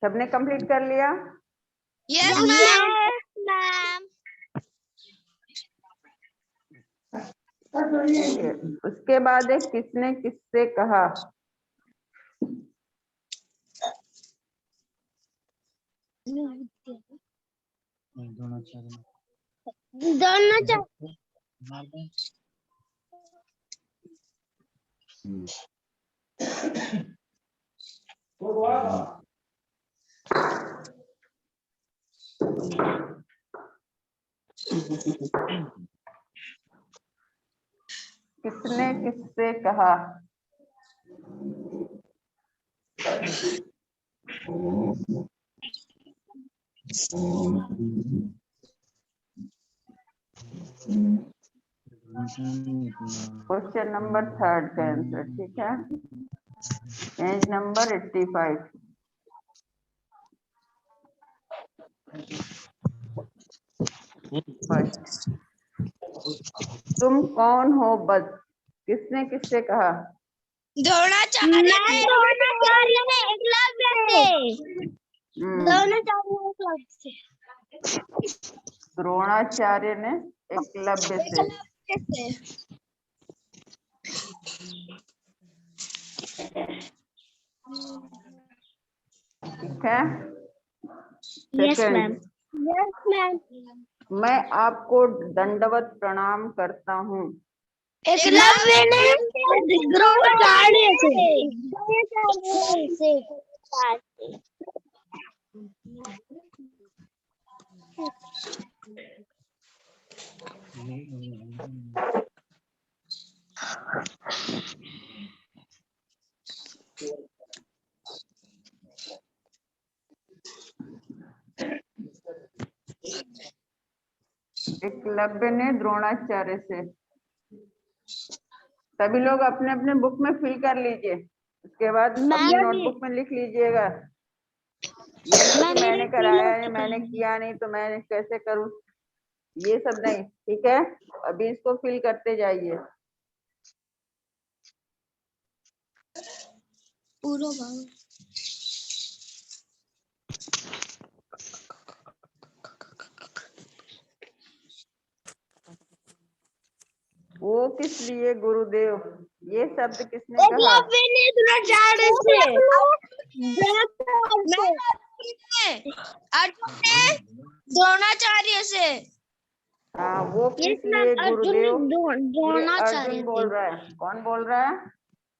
सबने कंप्लीट कर लिया? Yes ma'am. उसके बाद एक किसने किससे कहा। किसने किससे कहा। क्वेश्चन नंबर 3 का आंसर, ठीक है। Page number 85। तुम कौन हो बस, किसने किससे कहा। द्रोणाचार्य ने एकलव्य से। द्रोणाचार्य ने एकलव्य से। ठीक है। Second, yes ma'am. मैं आपको दंडवत प्रणाम करता हूँ। एकलव्य ने द्रोणाचार्य से। एकलव्य ने द्रोणाचार्य से। सभी लोग अपने अपने बुक में फिल कर लीजिए, उसके बाद अपनी नोटबुक में लिख लीजिएगा। ये नहीं कि मैंने कराया है, मैंने किया नहीं तो मैं कैसे करूं, ये सब नहीं, ठीक है। अभी इसको फिल करते जाइए। वो किस लिए गुरुदेव, ये शब्द किसने कहा। अर्जुन ने द्रोणाचार्य से। हाँ, वो किस लिए गुरुदेव। अर्जुन बोल रहा है, कौन बोल रहा है।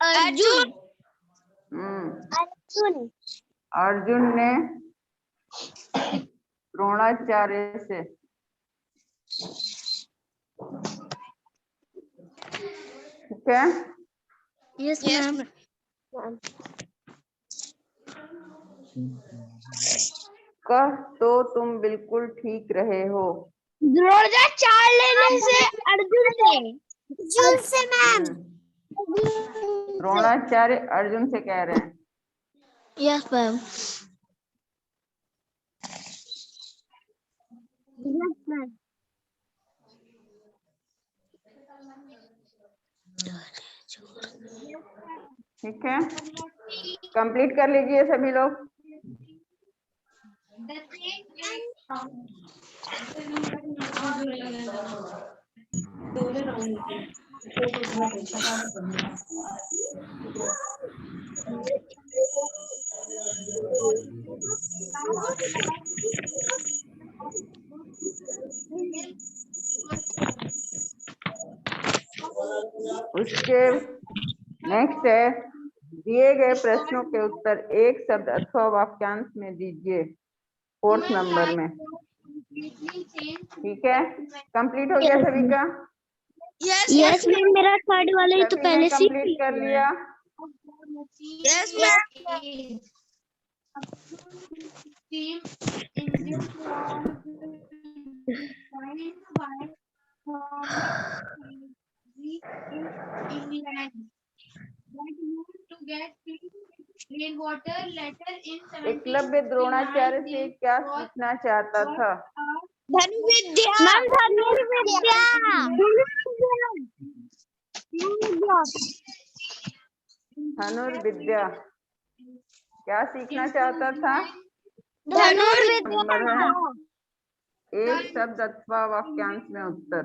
अर्जुन। अर्जुन ने द्रोणाचार्य से। ठीक है। Yes ma'am. कह तो तुम बिल्कुल ठीक रहे हो। द्रोणाचार्य से अर्जुन से मैम। द्रोणाचार्य अर्जुन से कह रहे हैं। Yes ma'am. ठीक है, कंप्लीट कर लीजिए सभी लोग। उसके नेक्स्ट है, दिए गए प्रश्नों के उत्तर एक शब्द अथवा वाक्यांश में दीजिए, 4th नंबर में। ठीक है, कंप्लीट हो गया सभी का। यस मैम, मेरा थर्ड वाला ही तो सभी ने पहले से कंप्लीट कर लिया। Yes ma'am. एकलव्य द्रोणाचार्य से क्या सीखना चाहता था? धनुर्विद्या। मैम धनुर्विद्या। धनुर्विद्या क्या सीखना चाहता था? नंबर है एक शब्द अथवा वाक्यांश में उत्तर।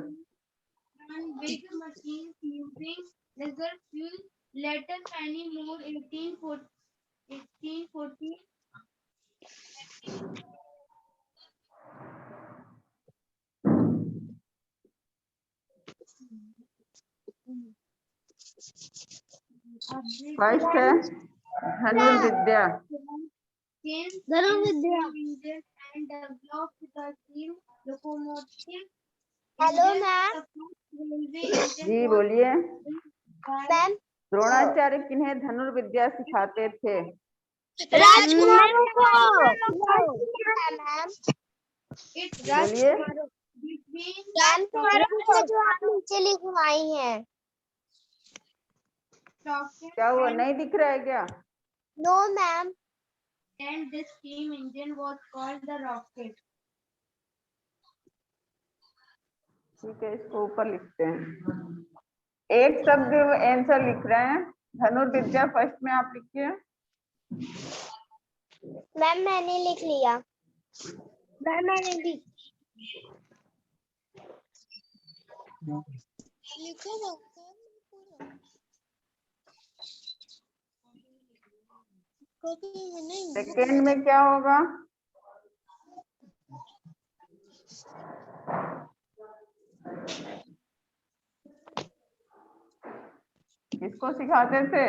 फर्स्ट है धनुर्विद्या। Hello ma'am. जी बोलिए। मैम द्रोणाचार्य किन्हें धनुर्विद्या सिखाते थे? राजकुमारों को। बोलिए। जो आप नीचे लिखवाई हैं। क्या हुआ, नहीं दिख रहा है क्या? No ma'am. And this steam engine was called the rocket. ठीक है, इसको ऊपर लिखते हैं। एक शब्द आंसर लिख रहे हैं। धनुर्विद्या फर्स्ट में आप लिखिए। मैम मैंने लिख लिया। मैम मैंने भी सेकेंड में क्या होगा? किसको सिखाते थे?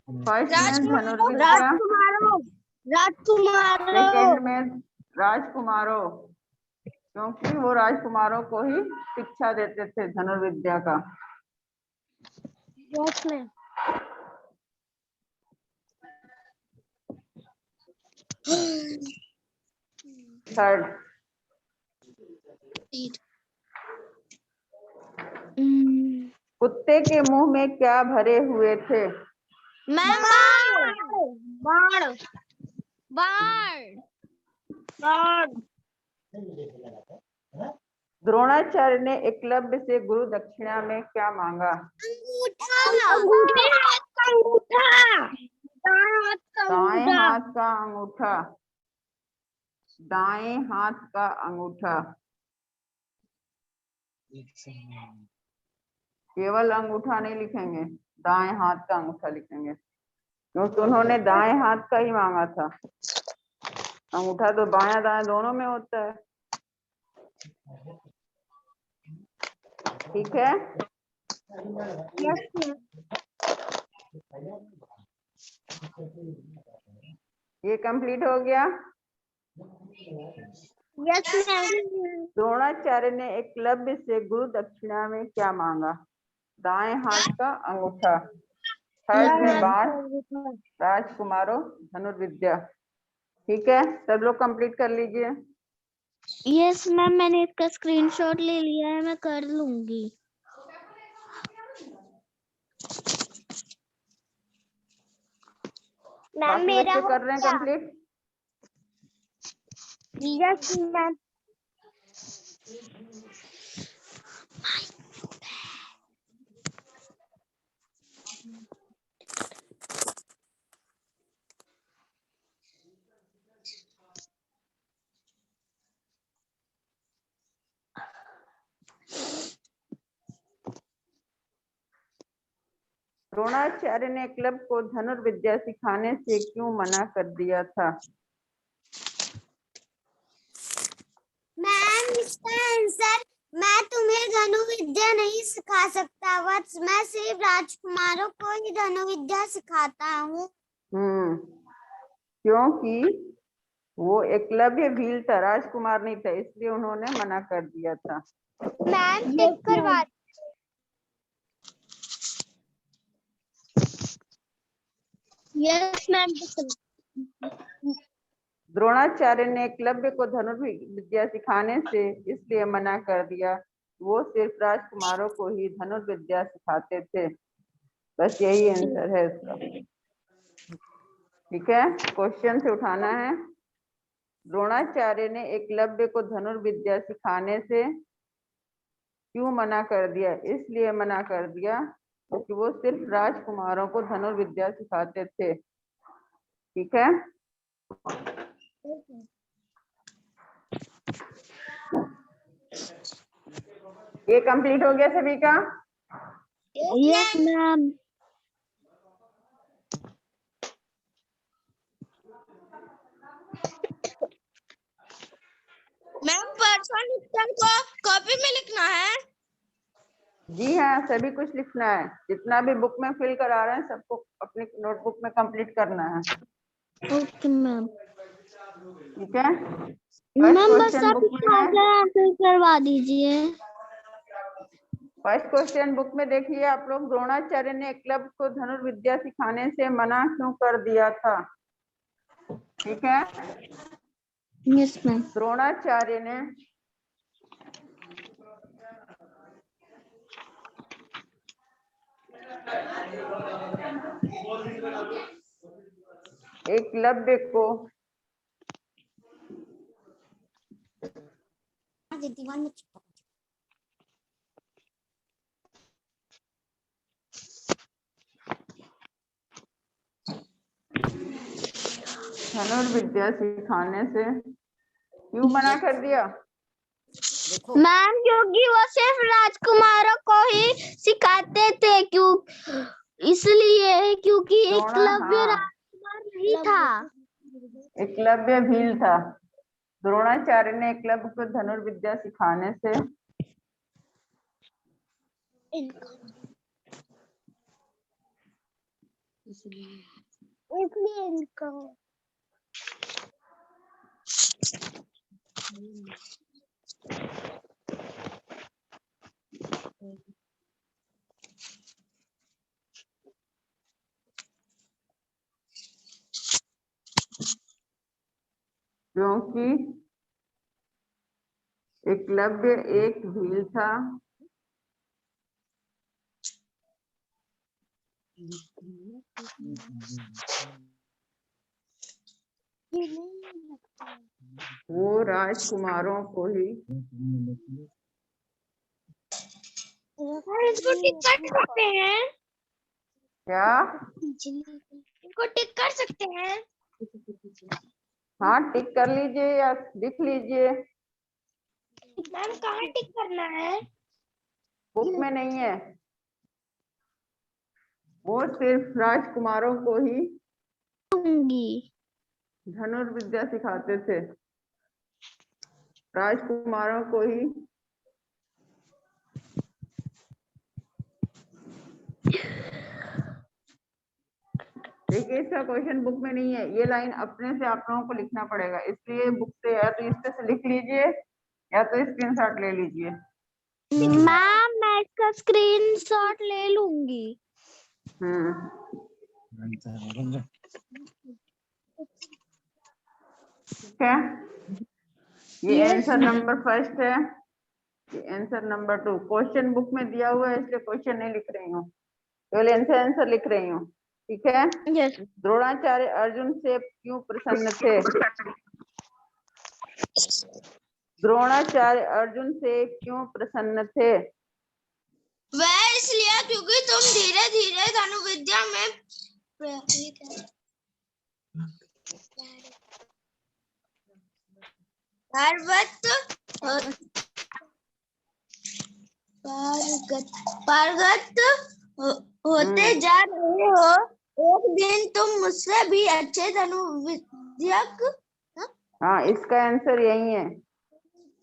फर्स्ट में धनुर्विद्या, सेकेंड में राजकुमारों, क्योंकि वो राजकुमारों को ही शिक्षा देते थे धनुर्विद्या का। थर्ड कुत्ते के मुंह में क्या भरे हुए थे? द्रोणाचार्य ने एकलव्य से गुरु दक्षिणा में क्या मांगा? दाएं हाथ का अंगूठा। दाएं हाथ का अंगूठा। केवल अंगूठा नहीं लिखेंगे, दाएं हाथ का अंगूठा लिखेंगे, क्योंकि उन्होंने दाएं हाथ का ही मांगा था। अंगूठा तो बायां दाएं दोनों में होता है। ठीक है। ये कंप्लीट हो गया। द्रोणाचार्य ने एकलव्य से गुरु दक्षिणा में क्या मांगा? दाएं हाथ का अंगूठा। थर्ड में बाण, राजकुमारों, धनुर्विद्या। ठीक है, सब लोग कंप्लीट कर लीजिए। यस मैम, मैंने इसका स्क्रीनशॉट ले लिया है, मैं कर लूंगी। मैम मेरा कर रहे हैं कंप्लीट। Yes ma'am. द्रोणाचार्य ने एकलव्य को धनुर्विद्या सिखाने से क्यों मना कर दिया था? मैम इसका आंसर, मैं तुम्हें धनुर्विद्या नहीं सिखा सकता, बस मैं सिर्फ राजकुमारों को ही धनुर्विद्या सिखाता हूँ। क्योंकि वो एकलव्य भील था, राजकुमार नहीं था, इसलिए उन्होंने मना कर दिया था। मैम टिक करवा। Yes ma'am. द्रोणाचार्य ने एकलव्य को धनुर्विद्या सिखाने से इसलिए मना कर दिया, वो सिर्फ राजकुमारों को ही धनुर्विद्या सिखाते थे। बस यही आंसर है इसका। ठीक है, क्वेश्चन से उठाना है। द्रोणाचार्य ने एकलव्य को धनुर्विद्या सिखाने से क्यों मना कर दिया? इसलिए मना कर दिया क्योंकि वो सिर्फ राजकुमारों को धनुर्विद्या सिखाते थे। ठीक है, ये कंप्लीट हो गया सभी का? Yes ma'am. मैम पर्सन उत्तर को कॉपी में लिखना है? जी हाँ, सभी कुछ लिखना है, जितना भी बुक में फिल करा रहे हैं सबको अपनी नोटबुक में कंप्लीट करना है। Okay ma'am. ठीक है, मैम बस क्वेश्चन आप बुक में है। आंसर करवा दीजिए। फर्स्ट क्वेश्चन बुक में देखिए आप लोग, द्रोणाचार्य ने एकलव्य को धनुर्विद्या सिखाने से मना क्यों कर दिया था? ठीक है, यस मैम। द्रोणाचार्य ने एकलव्य को धनुर्विद्या सिखाने से क्यों मना कर दिया? मैम क्योंकि वो सिर्फ राजकुमारों को ही सिखाते थे, क्यों इसलिए क्योंकि एकलव्य राजकुमार नहीं था। एकलव्य भील था। द्रोणाचार्य ने एकलव्य को धनुर्विद्या सिखाने से इसलिए इनको क्योंकि एकलव्य एक भील था वो राजकुमारों को ही इसको टिक कर सकते हैं? क्या? इसको टिक कर सकते हैं? हाँ, टिक कर लीजिए या लिख लीजिए। मैम कहाँ टिक करना है? बुक में नहीं है, वो सिर्फ राजकुमारों को ही धनुर्विद्या सिखाते थे, राजकुमारों को ही। देखिए, इसका क्वेश्चन बुक में नहीं है, ये लाइन अपने से आप लोगों को लिखना पड़ेगा, इसलिए बुक से या तो इससे से लिख लीजिए या तो स्क्रीनशॉट ले लीजिए। मैम मैं इसका स्क्रीनशॉट ले लूंगी। ठीक है, ये आंसर नंबर फर्स्ट है, ये आंसर नंबर 2 क्वेश्चन बुक में दिया हुआ है, इसलिए क्वेश्चन नहीं लिख रही हूँ, केवल आंसर लिख रही हूँ। ठीक है, यस। द्रोणाचार्य अर्जुन से क्यों प्रसन्न थे? द्रोणाचार्य अर्जुन से क्यों प्रसन्न थे? वह इसलिए क्योंकि तुम धीरे धीरे धनुर्विद्या में पारगत होते जा रहे हो। एक दिन तुम मुझसे भी अच्छे धनुर्विद्यक हाँ, इसका आंसर यही है,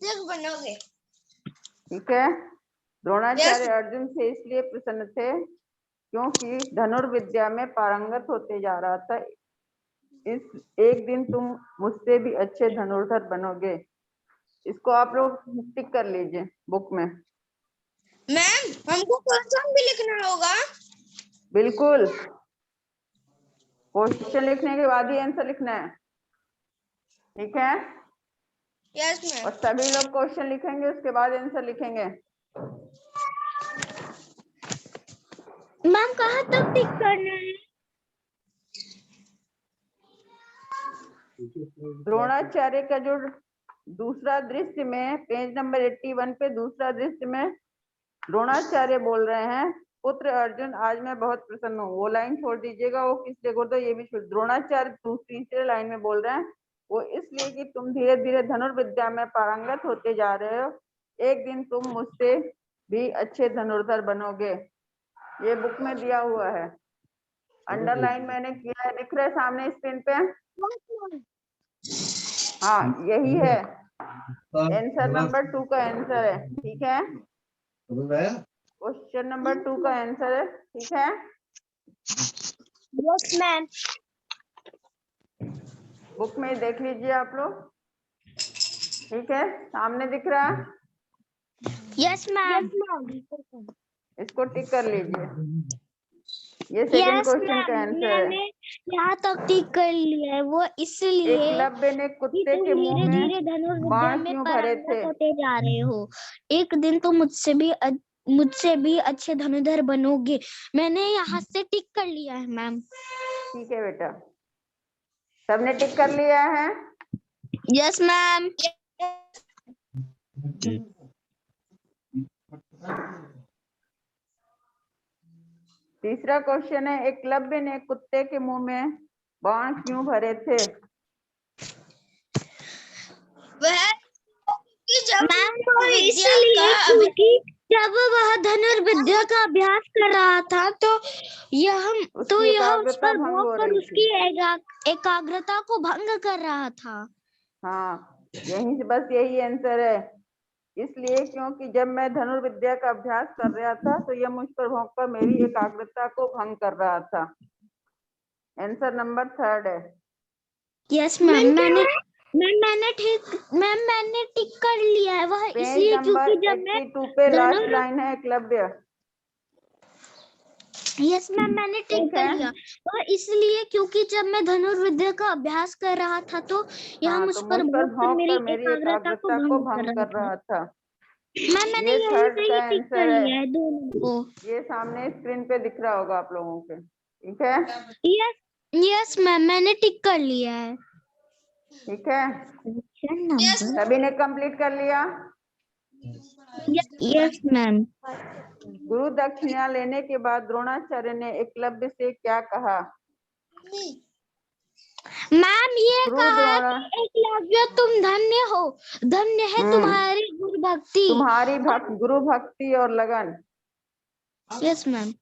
बनोगे। ठीक है, द्रोणाचार्य अर्जुन से इसलिए प्रसन्न थे क्योंकि धनुर्विद्या में पारंगत होते जा रहा था। इस एक दिन तुम मुझसे भी अच्छे धनुर्धर बनोगे। इसको आप लोग टिक कर लीजिए बुक में। मैम हमको क्वेश्चन भी लिखना होगा? बिल्कुल, क्वेश्चन लिखने के बाद ही आंसर लिखना है। ठीक है, यस मैम। और सभी लोग क्वेश्चन लिखेंगे, उसके बाद आंसर लिखेंगे। मैम कहाँ तक टिक करना है? द्रोणाचार्य का जो दूसरा दृश्य में पेज नंबर 81 पे दूसरा दृश्य में द्रोणाचार्य बोल रहे हैं, पुत्र अर्जुन आज मैं बहुत प्रसन्न हूँ। वो लाइन छोड़ दीजिएगा, वो किस लिए बोल रहे ये भी छोड़। द्रोणाचार्य तीसरे लाइन में बोल रहे हैं वो इसलिए कि तुम धीरे धीरे धनुर्विद्या में पारंगत होते जा रहे हो, एक दिन तुम मुझसे भी अच्छे धनुर्धर बनोगे। ये बुक में दिया हुआ है, अंडरलाइन मैंने किया है, दिख रहा है सामने स्क्रीन पे। हाँ यही है आंसर नंबर 2 का आंसर है, ठीक है। क्वेश्चन नंबर 2 का आंसर है, ठीक है। Yes ma'am. बुक में देख लीजिए आप लोग, ठीक है, सामने दिख रहा है। Yes ma'am. इसको टिक कर लीजिए, ये सेकंड यस क्वेश्चन का मैम, आंसर है। मैंने यहाँ तक ठीक कर लिया है, वो इसलिए एकलव्य ने कि कुत्ते तुम के मुंह धीरे में धीरे धनुर्विद्या बाण में क्यों भरे पारंगत थे? होते जा रहे हो, एक दिन तुम मुझसे भी अच्छे धनुर्धर बनोगे। मैंने यहाँ से टिक कर लिया है मैम। ठीक है बेटा, सबने टिक कर लिया है। Yes ma'am. तीसरा क्वेश्चन है, एकलव्य ने कुत्ते के मुंह में बाण क्यों भरे थे? मैम तो इसलिए क्योंकि जब वह धनुर्विद्या का अभ्यास कर रहा था तो यह उसकी उस एकाग्रता पर भंग हो भौंक कर रही उसकी थी। एकाग्रता को भंग कर रहा था। हाँ यहीं से बस यही आंसर है, इसलिए क्योंकि जब मैं धनुर्विद्या का अभ्यास कर रहा था तो यह मुझ पर भौंककर मेरी एकाग्रता को भंग कर रहा था। आंसर नंबर 3 है। यस मैम, मैंने टिक कर लिया है, वह पेज इसलिए नंबर क्योंकि जब मैं 82 पे लास्ट लाइन है एकलव्य। यस मैम मैंने टिक ठीक कर है, लिया, वह इसलिए क्योंकि जब मैं धनुर्विद्या का अभ्यास कर रहा था तो यह हाँ मुझ तो पर मुझ पर भौंक कर भौंक मेरी मेरी एकाग्रता को भंग भंग कर कर रहा रहा था। था। मैम मैंने ये यहीं थर्ड से का ही टिक कर आंसर है, लिया है दोनों को। ये सामने स्क्रीन पे दिख रहा होगा आप लोगों के, ठीक है। यस यस मैम मैंने टिक कर लिया है। ठीक है, सभी ने कंप्लीट कर लिया। Yes ma'am. गुरु दक्षिणा लेने के बाद द्रोणाचार्य ने एकलव्य से क्या कहा? मैम ये गुरु कहा द्रोणा कि एकलव्य तुम धन्य हो, धन्य है तुम्हारी गुरु भक्ति, तुम्हारी गुरु भक्ति और लगन। Yes ma'am.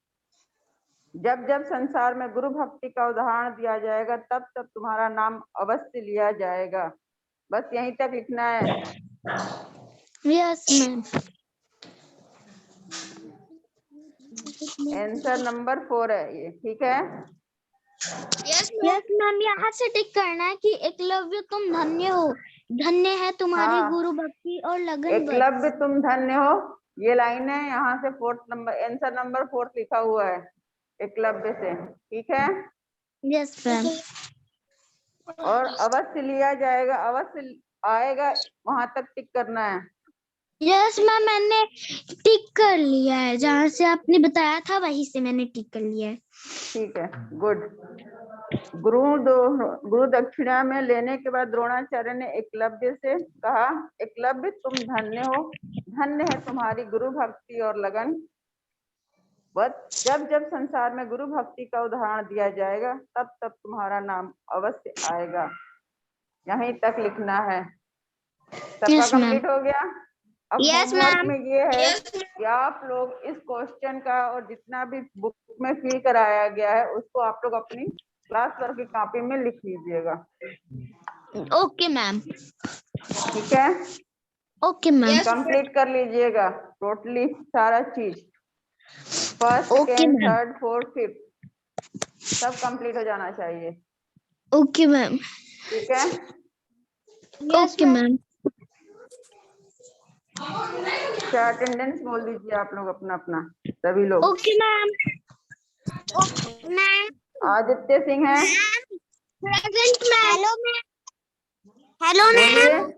जब जब संसार में गुरु भक्ति का उदाहरण दिया जाएगा तब तब तुम्हारा नाम अवश्य लिया जाएगा। बस यहीं तक लिखना है। Yes ma'am. आंसर नंबर 4 है ये, ठीक है। यस मैम, यहाँ से टिक करना है कि एकलव्य तुम धन्य हो, धन्य है तुम्हारी हाँ, गुरु भक्ति और लगन। एकलव्य तुम धन्य हो, ये लाइन है, यहाँ से 4th नंबर आंसर नंबर 4 लिखा हुआ है एकलव्य से, ठीक है। Yes ma'am. और अवश्य लिया जाएगा, अवश्य आएगा, वहां तक टिक करना है। यस मैम मैंने टिक कर लिया है, जहाँ से आपने बताया था वहीं से मैंने टिक कर लिया है। ठीक है, गुड। गुरु दक्षिणा में लेने के बाद द्रोणाचार्य ने एकलव्य से कहा, एकलव्य तुम धन्य हो, धन्य है तुम्हारी गुरु भक्ति और लगन। बस जब जब संसार में गुरु भक्ति का उदाहरण दिया जाएगा तब तब तुम्हारा नाम अवश्य आएगा। यहीं तक लिखना है। सबका कंप्लीट हो गया। अब होमवर्क में ये है कि आप लोग इस क्वेश्चन का और जितना भी बुक में फिल कराया गया है उसको आप लोग अपनी क्लास वर्क की कॉपी में लिख लीजिएगा। Okay ma'am. ठीक है, ओके मैम। कंप्लीट कर लीजिएगा टोटली सारा चीज, first okay second ma'am. Third fourth fifth सब कंप्लीट हो जाना चाहिए। Okay ma'am. ठीक है, ओके मैम। अच्छा अटेंडेंस बोल दीजिए आप लोग अपना अपना सभी लोग। Okay ma'am. आदित्य सिंह है, प्रेजेंट मैम। हेलो बोलिए। मैम।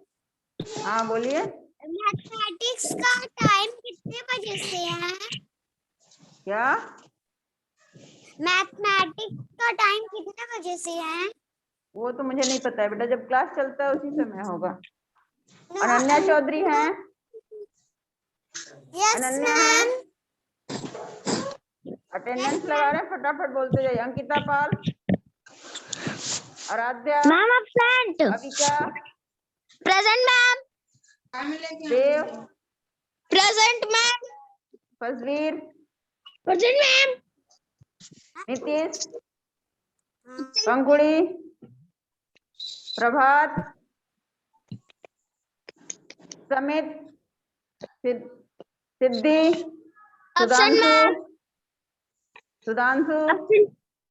हाँ बोलिए। मैथमेटिक्स का टाइम कितने बजे से है? क्या? मैथमेटिक्स का टाइम कितने बजे से है? वो तो मुझे नहीं पता है बेटा, जब क्लास चलता है उसी समय होगा। अनन्या चौधरी हैं? अनन्या है? अटेंडेंस लगा रहे हैं, फटाफट बोलते जाइए। Ankita Pal, Aaradhya, ma'am absent. Avika, present ma'am. Dev, present ma'am. Fajveer, present ma'am. Nitish, Pankudi, Prabhat, Samit, Siddhi, absent Sudhanshu, ma'am. Sudhanshu, absent.